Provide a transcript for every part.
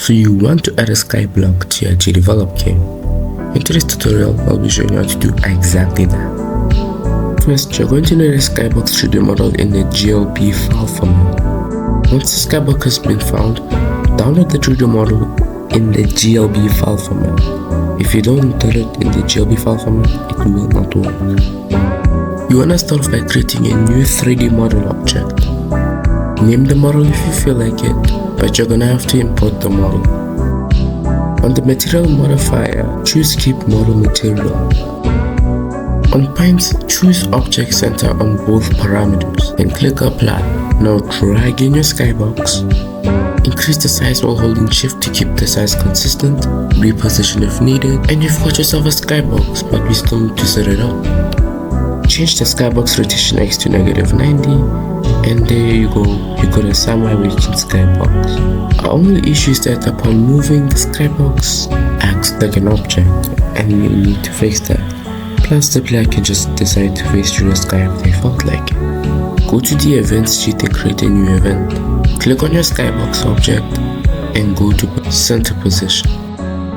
So you want to add a skyblock to your GDevelop game. In today's tutorial, I'll be showing you how to do exactly that. First, you're going to need a skybox 3D model in the GLB file format. Once the skybox has been found, download the 3D model in the GLB file format. If you don't download it in the GLB file format, it will not work. You want to start off by creating a new 3D model object. Name the model if you feel like it, but you're gonna have to import the model. On the material modifier, choose keep model material. On points, choose object center on both parameters, then click apply. Now drag in your skybox. Increase the size while holding shift to keep the size consistent, reposition if needed, and you've got yourself a skybox, but we still need to set it up. Change the skybox rotation X to -90, and there you go, you got a semi-rotating skybox. Our only issue is that upon moving, the skybox acts like an object, and we need to fix that. Plus, the player can just decide to face through the sky if they felt like it. Go to the events sheet and create a new event. Click on your skybox object and go to center position.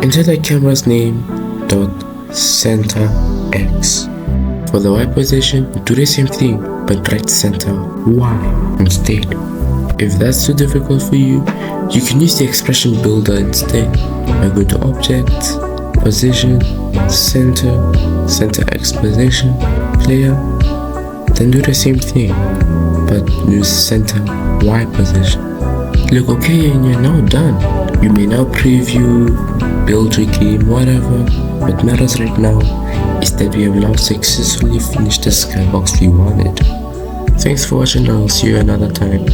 Enter the camera's name .center X. For the Y position, do the same thing but right center Y instead. If that's too difficult for you, you can use the expression builder instead by going to Objects, Position, Center X position, Player, then do the same thing but use center Y position. Click OK and you're now done. You may now preview, build your game, whatever. What matters right now is that we have now successfully finished the skybox we wanted. Thanks for watching and I'll see you another time.